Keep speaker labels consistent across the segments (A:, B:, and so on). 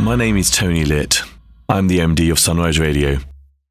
A: My name is Tony Litt. I'm the MD of Sunrise Radio,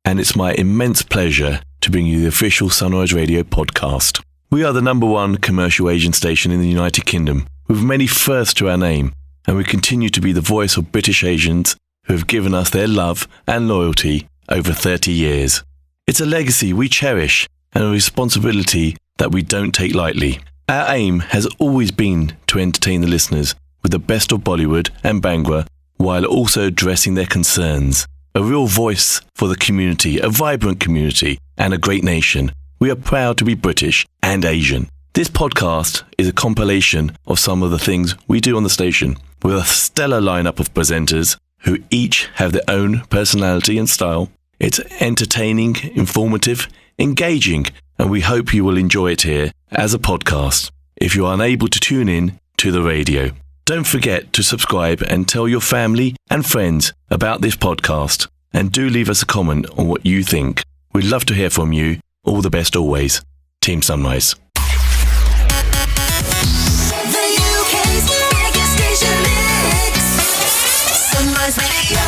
A: and it's my immense pleasure to bring you the official Sunrise Radio podcast. We are the #1 commercial Asian station in the United Kingdom, with many firsts to our name, and we continue to be the voice of British Asians who have given us their love and loyalty over 30 years. It's a legacy we cherish and a responsibility that we don't take lightly. Our aim has always been to entertain the listeners with the best of Bollywood and Bhangra, while also addressing their concerns. A real voice for the community, a vibrant community, and a great nation. We are proud to be British and Asian. This podcast is a compilation of some of the things we do on the station, with a stellar lineup of presenters who each have their own personality and style. It's entertaining, informative, engaging, and we hope you will enjoy it here as a podcast if you are unable to tune in to the radio. Don't forget to subscribe and tell your family and friends about this podcast, and do leave us a comment on what you think. We'd love to hear from you. All the best always. Team Sunrise.
B: The UK's biggest station mix. Sunrise Radio.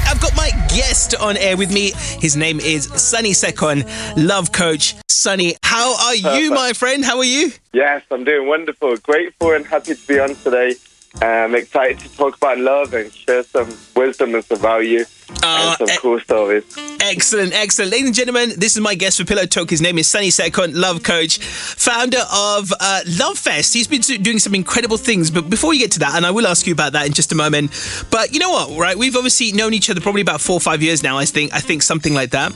C: I've got my guest on air with me. His name is Sunny Sekhon, love coach. Sunny, how are you, my friend? How are you?
D: Yes, I'm doing wonderful. Grateful and happy to be on today. I'm excited to talk about love and share some wisdom and some value and some cool stories.
C: Excellent, excellent. Ladies and gentlemen, this is my guest for Pillow Talk. His name is Sunny Sekhon, love coach, founder of Love Fest. He's been doing some incredible things. But before we get to that, and I will ask you about that in just a moment, but you know what, right? We've obviously known each other probably about 4 or 5 years now, I think something like that.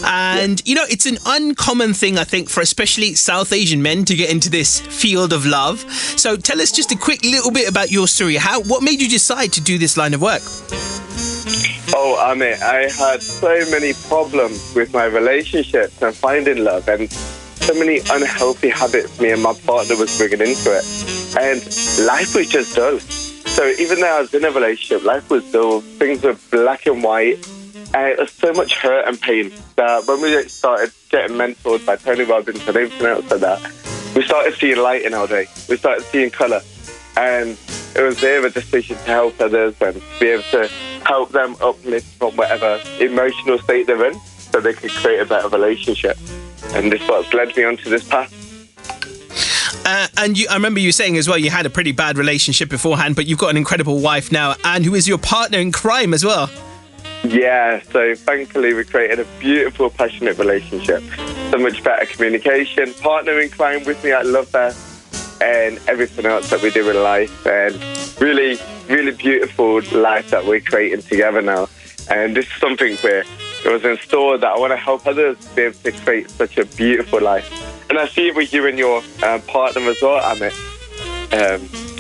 C: And, you know, it's an uncommon thing, I think, for especially South Asian men to get into this field of love. So tell us just a quick little bit about your story. What made you decide to do this line of work?
D: Oh, Amit, I had so many problems with my relationships and finding love, and so many unhealthy habits me and my partner was bringing into it. And life was just dull. So even though I was in a relationship, life was dull. Things were black and white. And it was so much hurt and pain that when we started getting mentored by Tony Robbins and everything else like that, we started seeing light in our day. We started seeing colour. And it was there a decision to help others and be able to help them uplift from whatever emotional state they're in so they could create a better relationship. And this is what's led me onto this path.
C: And I remember you saying as well, you had a pretty bad relationship beforehand, but you've got an incredible wife now, and who is your partner in crime as well.
D: Yeah, so thankfully we created a beautiful, passionate relationship. So much better communication, partner in crime with me at Love Fest, and everything else that we do in life, and really, really beautiful life that we're creating together now. And this is something where it was in store that I want to help others be able to create such a beautiful life. And I see it with you and your partner as well, Amit.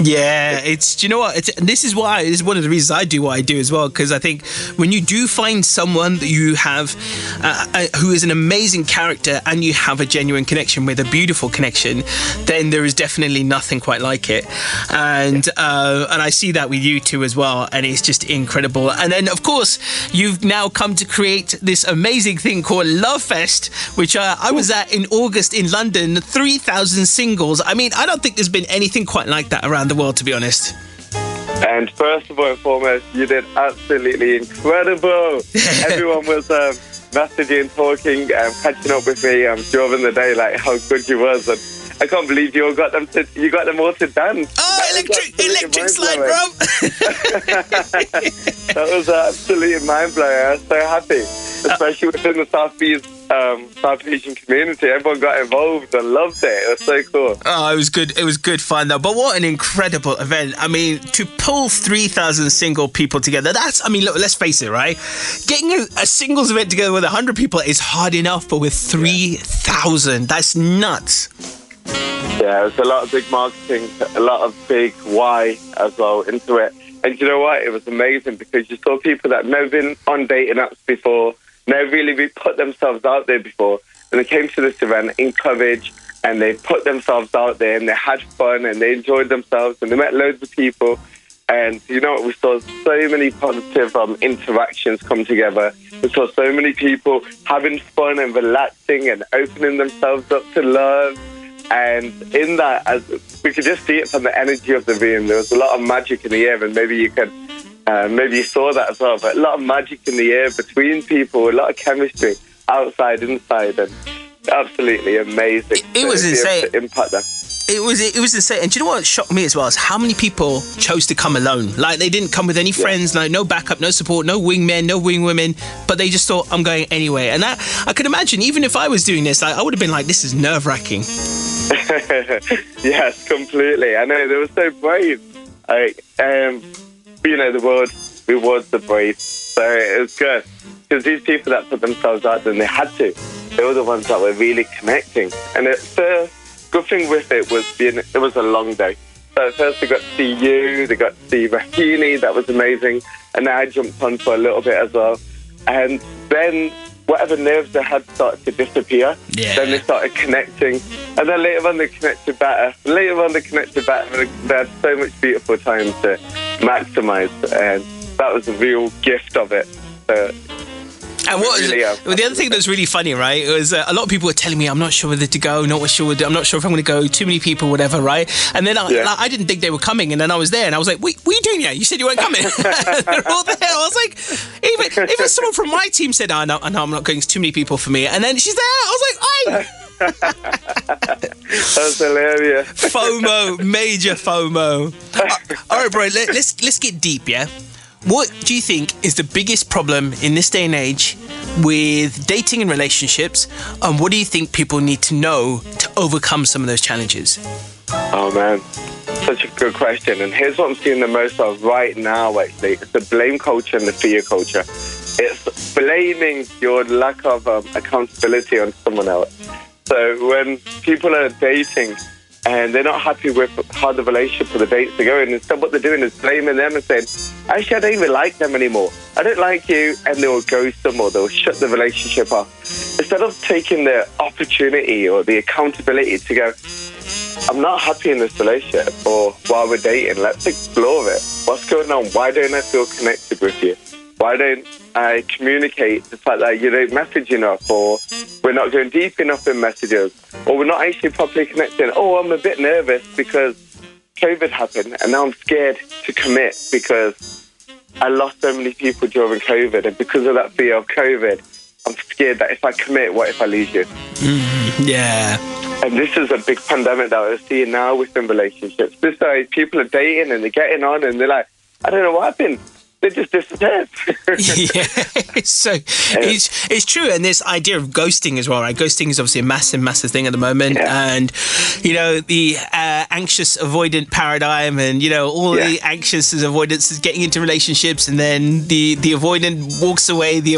C: Yeah, do you know what? This is one of the reasons I do what I do as well, because I think when you do find someone that you have who is an amazing character and you have a genuine connection with, a beautiful connection, then there is definitely nothing quite like it. And I see that with you too as well, and it's just incredible. And then, of course, you've now come to create this amazing thing called Love Fest, which I was at in August in London, 3,000 singles. I mean, I don't think there's been anything quite like that around the world, to be honest.
D: And first of all and foremost, you did absolutely incredible. Everyone was messaging, talking, catching up with me during the day, like how good you was. And I can't believe you got them all to dance.
C: Oh, electric slide, bro.
D: That was absolutely mind-blowing. I was so happy, especially within the South Asian community. Everyone got involved and loved it. It was so cool.
C: Oh, it was good. It was good fun, though. But what an incredible event. I mean, to pull 3,000 single people together, look, let's face it, right? Getting a singles event together with 100 people is hard enough, but with 3,000, that's nuts.
D: Yeah, it was a lot of big marketing, a lot of big why as well into it. And you know what? It was amazing because you saw people that never been on dating apps before, never really put themselves out there before. And they came to this event encouraged, and they put themselves out there, and they had fun, and they enjoyed themselves, and they met loads of people. And you know what? We saw so many positive interactions come together. We saw so many people having fun and relaxing and opening themselves up to love. And in that, as we could just see it from the energy of the room, there was a lot of magic in the air, and maybe you could Maybe you saw that as well, but a lot of magic in the air between people, a lot of chemistry outside, inside, and absolutely amazing.
C: It was insane.
D: To impact that.
C: It was insane. And do you know what shocked me as well is how many people chose to come alone. Like, they didn't come with any friends, like no backup, no support, no wingmen, no wingwomen, but they just thought, I'm going anyway. And that, I could imagine, even if I was doing this, like, I would have been like, this is nerve-wracking.
D: Yes, completely. I know, they were so brave. The world rewards the brave. So it was good. Because these people that put themselves out there, and they had to, they were the ones that were really connecting. And the good thing with it was a long day. So at first they got to see you, they got to see Rahini, that was amazing. And then I jumped on for a little bit as well. And then whatever nerves they had started to disappear.
C: Yeah.
D: Then they started connecting. And then later on they connected better. And they had so much beautiful time to maximise. And that was the real gift of it.
C: And the other thing that's really funny, right, was a lot of people were telling me, I'm not sure whether to go, I'm not sure if I'm going to go, too many people, whatever, right? And then I didn't think they were coming, and then I was there, and I was like, wait, what are you doing here? You said you weren't coming. They're all there. I was like, even someone from my team said, no, I'm not going, it's too many people for me. And then she's there. I was like,
D: That's hilarious.
C: FOMO, major FOMO. All right, bro, let's get deep, yeah? What do you think is the biggest problem in this day and age with dating and relationships? And what do you think people need to know to overcome some of those challenges?
D: Oh, man. Such a good question. And here's what I'm seeing the most of right now, actually. It's the blame culture and the fear culture. It's blaming your lack of accountability on someone else. So when people are dating and they're not happy with how the relationship or the dates are going, instead what they're doing is blaming them and saying, actually, I don't even like them anymore. I don't like you, and they'll ghost them or they'll shut the relationship off. Instead of taking the opportunity or the accountability to go, I'm not happy in this relationship, or while we're dating, let's explore it. What's going on? Why don't I feel connected with you? Why don't I communicate the fact that you don't message enough, or we're not going deep enough in messages, or we're not actually properly connecting? Oh, I'm a bit nervous because COVID happened and now I'm scared to commit because I lost so many people during COVID, and because of that fear of COVID, I'm scared that if I commit, what if I lose you?
C: Yeah.
D: And this is a big pandemic that we're seeing now within relationships. This day, people are dating and they're getting on and they're like, I don't know what happened. They just disappeared.
C: Yeah, it's true. And this idea of ghosting as well, right? Ghosting is obviously a massive thing at the moment. Yeah. And, the anxious avoidant paradigm and, all the anxious avoidance is getting into relationships, and then the avoidant walks away, the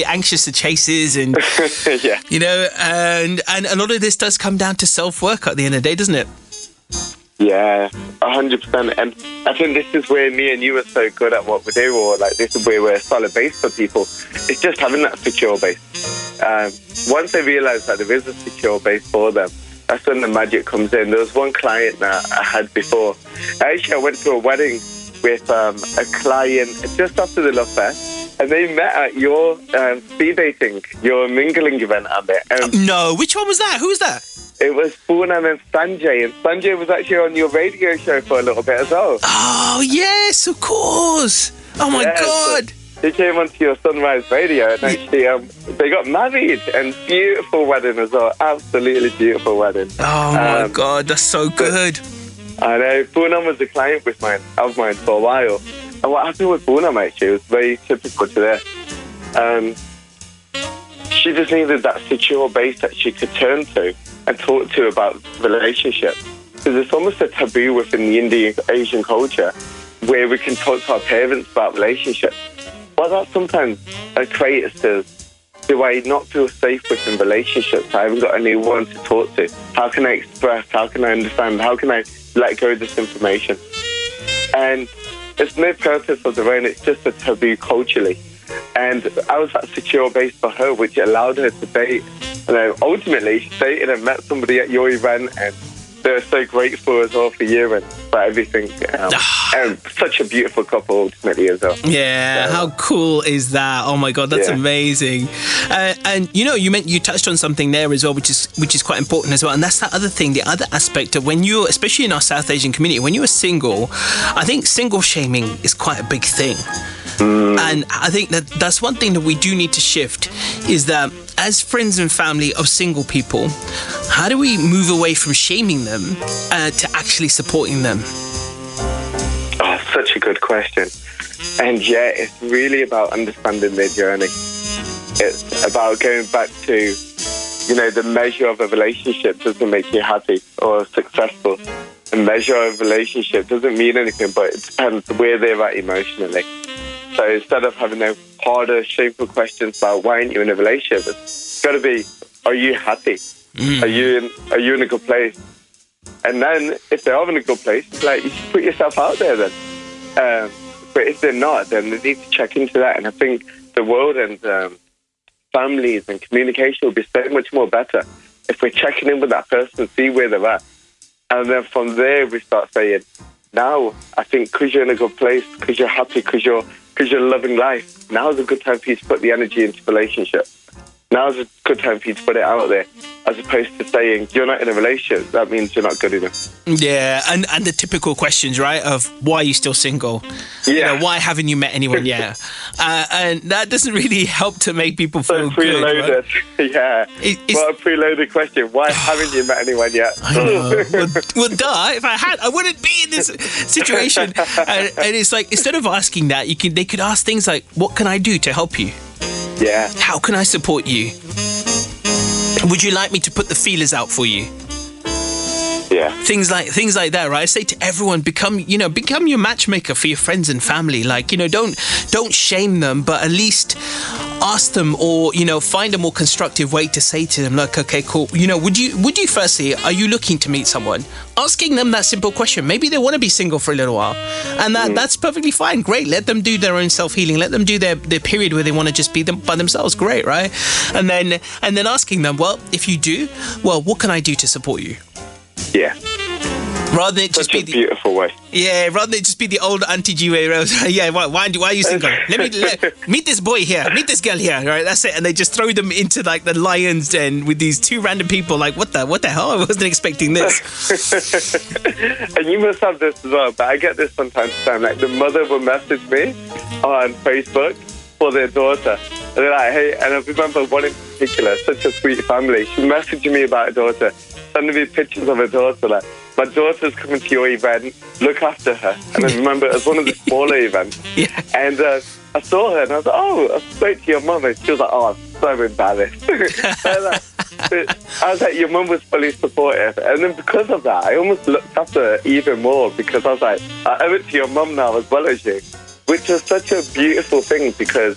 C: anxious chases, and, and a lot of this does come down to self-work at the end of the day, doesn't it?
D: Yeah, 100%. And I think this is where me and you are so good at what we do, or like this is where we're a solid base for people. It's just having that secure base. Once they realise that there is a secure base for them, that's when the magic comes in. There was one client that I had before. Actually, I went to a wedding with a client just after the Love Fest, and they met at your speed dating, your mingling event, Amit.
C: No, which one was that? Who was that?
D: It was Poonam and Sanjay, and Sanjay was actually on your radio show for a little bit as well.
C: Oh, yes, of course. Oh, my God.
D: So he came onto your Sunrise radio, and actually they got married, and beautiful wedding as well. Absolutely beautiful wedding.
C: Oh, my God, that's so good.
D: I know. Poonam was a client of mine for a while. And what happened with Poonam, actually, was very typical to this. She just needed that secure base that she could turn to and talk to about relationships. Because it's almost a taboo within the Indian Asian culture where we can talk to our parents about relationships. What that sometimes creates is, do I not feel safe within relationships? I haven't got anyone to talk to. How can I express? How can I understand? How can I let go of this information? And it's no purpose of their own. It's just a taboo culturally. And I was that secure base for her, which allowed her to date. And then ultimately, she dated and met somebody at your event, and they were so grateful as well for you. And for everything. And such a beautiful couple ultimately as well.
C: Yeah, how cool is that? Oh my God, that's amazing. And you touched on something there as well, which is quite important as well. And that's that other thing, the other aspect of when you're, especially in our South Asian community, when you're single, I think single shaming is quite a big thing. And I think that's one thing that we do need to shift, is that as friends and family of single people, how do we move away from shaming them to actually supporting them?
D: Oh, such a good question. And yeah, it's really about understanding their journey. It's about going back to, the measure of a relationship doesn't make you happy or successful. The measure of a relationship doesn't mean anything, but it depends where they're at emotionally. So instead of having those harder, shameful questions about why aren't you in a relationship, it's got to be, are you happy? Are you in a good place? And then if they are in a good place, it's like, you should put yourself out there then. But if they're not, then they need to check into that. And I think the world and families and communication will be so much more better if we're checking in with that person, see where they're at. And then from there, we start saying, now, I think because you're in a good place, because you're happy, because you're loving life, now's a good time for you to put the energy into relationship. Now's a good time for you to put it out there, as opposed to saying, you're not in a relationship, that means you're not good enough.
C: Yeah, and the typical questions, right, of why are you still single?
D: Yeah.
C: Why haven't you met anyone yet? And that doesn't really help to make people feel
D: preloaded.
C: good. Right?
D: Yeah. What a preloaded question. Why haven't you met anyone yet?
C: I know. well, duh, if I had, I wouldn't be in this situation. And it's like, instead of asking that, they could ask things like, what can I do to help you?
D: Yeah.
C: How can I support you? Would you like me to put the feelers out for you?
D: Yeah.
C: Things like that, right? I say to everyone, become your matchmaker for your friends and family. Like, don't shame them, but at least ask them, or find a more constructive way to say to them, like, okay, cool. Would you firstly, are you looking to meet someone? Asking them that simple question. Maybe they want to be single for a little while, and that's perfectly fine. Great. Let them do their own self-healing. Let them do their period where they want to just be by themselves. Great, right? And then asking them, well, if you do, well, what can I do to support you?
D: Yeah.
C: Rather than it just be
D: a beautiful way.
C: Yeah, rather than it just be the old Auntie G way. Yeah, why are you single? Let meet this boy here, meet this girl here. Right, that's it. And they just throw them into like the lion's den with these two random people. Like, what the hell? I wasn't expecting this.
D: And you must have this as well. But I get this from time to time. Like, the mother will message me on Facebook for their daughter. And they're like, hey, and I remember one in particular, such a sweet family. She messaged me about her daughter, sending me pictures of her daughter. Like, my daughter's coming to your event, look after her. And I remember it was one of the smaller events.
C: Yeah.
D: And I saw her and I was like, oh, I spoke to your mum. And she was like, oh, I'm so embarrassed. I was like, your mum was fully supportive. And then because of that, I almost looked after her even more, because I was like, I owe it to your mum now as well as you. Which was such a beautiful thing, because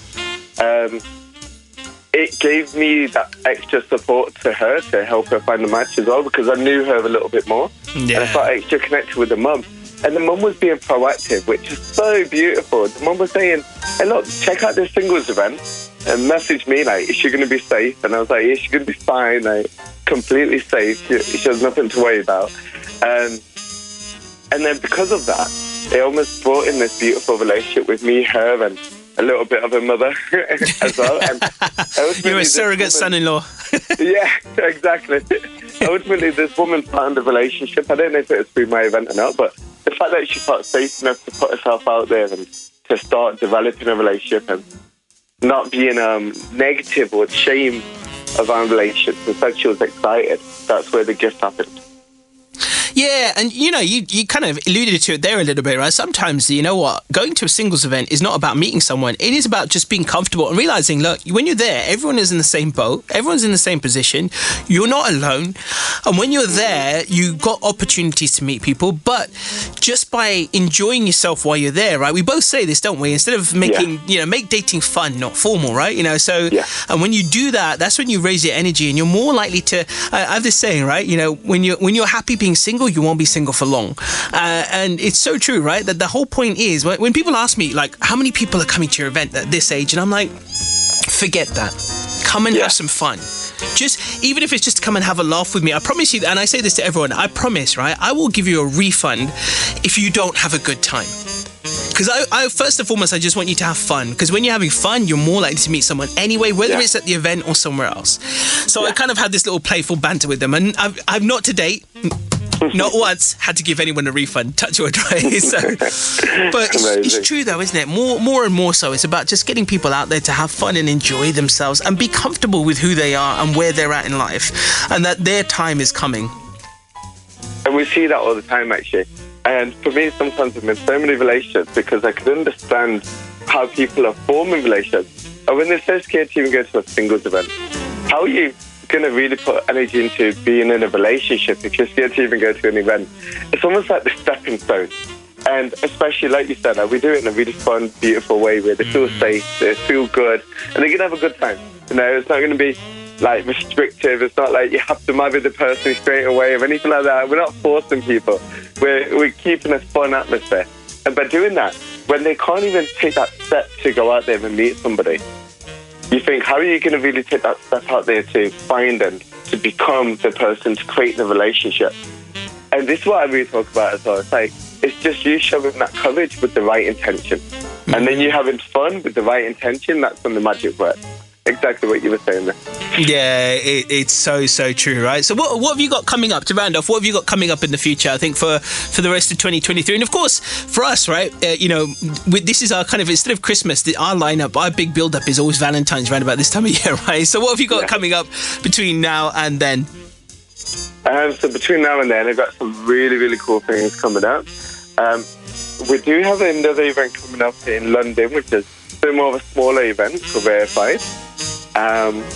D: it gave me that extra support to her to help her find the match as well, because I knew her a little bit more. Yeah. And I felt extra connected with the mum. And the mum was being proactive, which is so beautiful. The mum was saying, hey, look, check out this singles event, and message me, like, is she going to be safe? And I was like, yeah, she's going to be fine, like, completely safe. She has nothing to worry about. And then because of that, it almost brought in this beautiful relationship with me, her, and a little bit of a mother as well. And
C: you're a surrogate son-in-law.
D: Yeah, exactly. Ultimately, this woman found a relationship. I don't know if it was through my event or not, but the fact that she felt safe enough to put herself out there and to start developing a relationship and not being negative or ashamed of our relationships, and said she was excited, that's where the gift happened.
C: Yeah, and you kind of alluded to it there a little bit, right? Sometimes, you know what, going to a singles event is not about meeting someone. It is about just being comfortable and realizing, look, when you're there, everyone is in the same boat, everyone's in the same position, you're not alone. And when you're there, you got opportunities to meet people, but just by enjoying yourself while you're there, right? We both say this, don't we? Instead of making, make dating fun, not formal, right? And when you do that, that's when you raise your energy, and you're more likely to, I have this saying, right? When you're happy being single, you won't be single for long. And it's so true, right? That the whole point is, when people ask me, like, how many people are coming to your event at this age? And I'm like, forget that. Come and have some fun. just even if it's just to come and have a laugh with me, I promise you, and I say this to everyone, I promise, right, I will give you a refund if you don't have a good time. Because I first and foremost, I just want you to have fun. Because when you're having fun, you're more likely to meet someone anyway, whether it's at the event or somewhere else. So I kind of had this little playful banter with them, and I've not to date, not once, had to give anyone a refund. Touch wood, right? So, but it's true though, isn't it? More and more so, it's about just getting people out there to have fun and enjoy themselves and be comfortable with who they are and where they're at in life, and that their time is coming.
D: And we see that all the time, actually. And for me, sometimes I'm in so many relationships because I can understand how people are forming relationships. And when they're so scared to even go to a singles event, how are you going to really put energy into being in a relationship if you're scared to even go to an event? It's almost like the stepping stone. And especially, like you said, we do it in a really fun, beautiful way where they feel safe, they feel good, and they're going to have a good time. You know, it's not going to be like restrictive. It's not like you have to marry the person straight away or anything like that. We're not forcing people. We're keeping a fun atmosphere. And by doing that, when they can't even take that step to go out there and meet somebody, you think, how are you going to really take that step out there to find them, to become the person, to create the relationship? And this is what I really talk about as well. It's like, it's just you showing that courage with the right intention. And then you having fun with the right intention, that's when the magic works. Exactly what you were saying there.
C: Yeah, it's so true, right? So what have you got coming up, to round off? What have you got coming up in the future, I think, for the rest of 2023? And of course, for us, right, this is our kind of, instead of Christmas, our lineup, our big build-up is always Valentine's around about this time of year, right? So what have you got coming up between now and then?
D: So between now and then, I've got some really, really cool things coming up. We do have another event coming up in London, which is a bit more of a smaller event called Verified.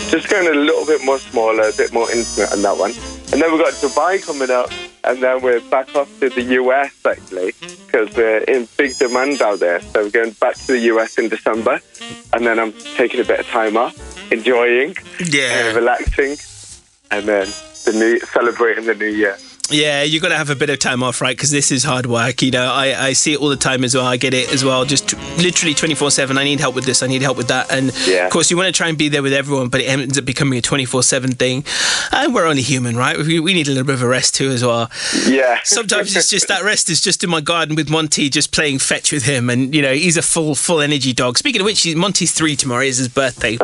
D: Just going a little bit more smaller, a bit more intimate on that one. And then we've got Dubai coming up, and then we're back off to the US, actually, because we're in big demand out there. So we're going back to the US in December, and then I'm taking a bit of time off, enjoying, relaxing, and then celebrating the new year.
C: Yeah, you've got to have a bit of time off, right? Because this is hard work. You know, I see it all the time as well. I get it as well. Just literally 24/7. I need help with this. I need help with that. And of course, you want to try and be there with everyone, but it ends up becoming a 24/7 thing. And we're only human, right? We need a little bit of a rest too as well. Yeah. Sometimes it's just that rest is just in my garden with Monty, just playing fetch with him. And, you know, he's a full energy dog. Speaking of which, Monty's 3 tomorrow. Is his birthday.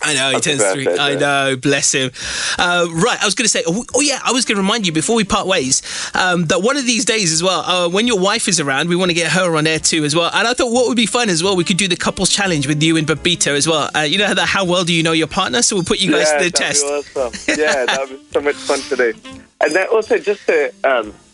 C: I know, he turns 3. I know, bless him. Right, I was going to say, I was going to remind you before we part ways that one of these days as well, when your wife is around, we want to get her on air too as well. And I thought what would be fun as well, we could do the couples challenge with you and Babito as well. You know how well do you know your partner? So we'll put you guys to the test.
D: Awesome. Yeah, that would be so much fun to do. And then also, just to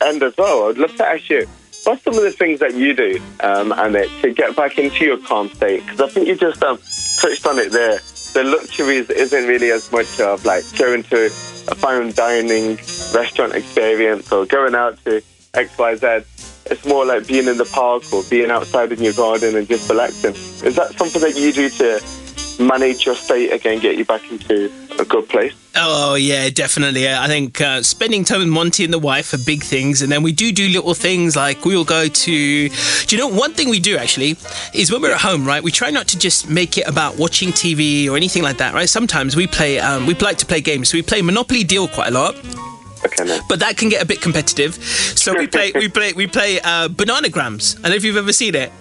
D: end as well, I'd love to ask you, what's some of the things that you do, Amit, to get back into your calm state? Because I think you just touched on it there. The luxuries isn't really as much of like going to a fine dining restaurant experience or going out to XYZ. It's more like being in the park or being outside in your garden and just relaxing. Is that something that you do to manage your state again, get you back into a good place?
C: Oh, yeah, definitely. I think spending time with Monty and the wife are big things. And then we do little things like we will go to... Do you know, one thing we do actually is when we're at home, right, we try not to just make it about watching TV or anything like that, right? Sometimes we play, we like to play games. So we play Monopoly Deal quite a lot.
D: Okay, man.
C: But that can get a bit competitive. So we play Bananagrams. I don't know if you've ever seen it.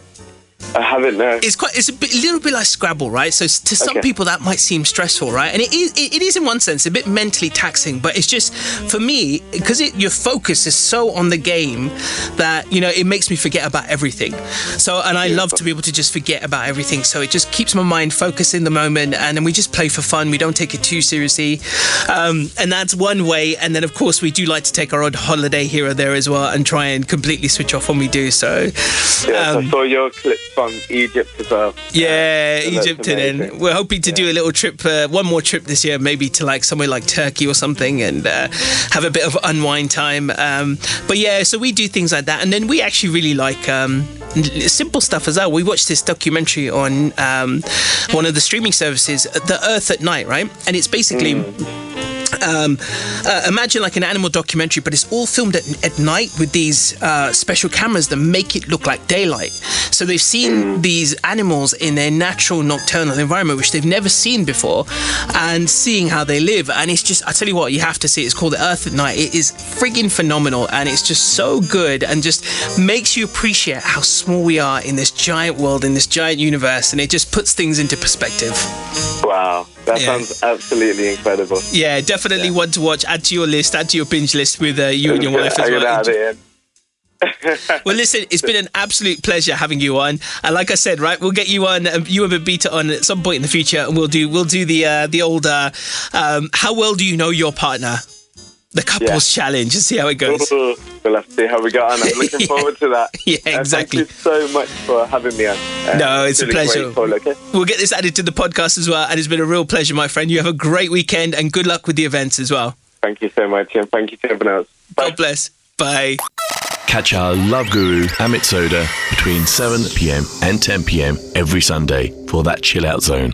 D: I haven't, no.
C: It's a little bit like Scrabble, right? So to some people that might seem stressful, right? And it is in one sense a bit mentally taxing, but it's just, for me, because your focus is so on the game that, you know, it makes me forget about everything. So, and I love to be able to just forget about everything. So it just keeps my mind focused in the moment, and then we just play for fun. We don't take it too seriously. And that's one way. And then, of course, we do like to take our own holiday here or there as well and try and completely switch off when we do. So,
D: I saw your clip from Egypt as well.
C: Yeah, Egypt, and then we're hoping to do a little trip, one more trip this year, maybe to like somewhere like Turkey or something, and have a bit of unwind time. But yeah, so we do things like that, and then we actually really like simple stuff as well. We watched this documentary on one of the streaming services, The Earth at Night, right? And it's basically imagine like an animal documentary, but it's all filmed at night with these special cameras that make it look like daylight. So they've seen these animals in their natural nocturnal environment, which they've never seen before, and seeing how they live. And it's just, I tell you what, you have to see it. It's called The Earth at Night. It is friggin' phenomenal, and it's just so good, and just makes you appreciate how small we are in this giant world, in this giant universe, and it just puts things into perspective.
D: Wow, that sounds absolutely incredible.
C: Yeah, definitely one to watch. Add to your list, add to your binge list with you and your wife as
D: I'm gonna
C: well.
D: add it in.
C: Well, listen, it's been an absolute pleasure having you on, and like I said, right, we'll get you on, you and Babita on at some point in the future, and we'll do the old how well do you know your partner, the couples challenge, and see how it goes.
D: Ooh, we'll have to see how we got on. I'm looking forward to that.
C: Yeah, exactly.
D: Thank you so much for having me on.
C: No, it's a pleasure.
D: Grateful, okay?
C: We'll get this added to the podcast as well, and it's been a real pleasure, my friend. You have a great weekend, and good luck with the events as well.
D: Thank you so much, and thank you to everyone else. Bye.
C: God bless. Bye.
A: Catch our love guru Amit Sodha between 7 p.m. and 10 p.m. every Sunday for that chill out zone.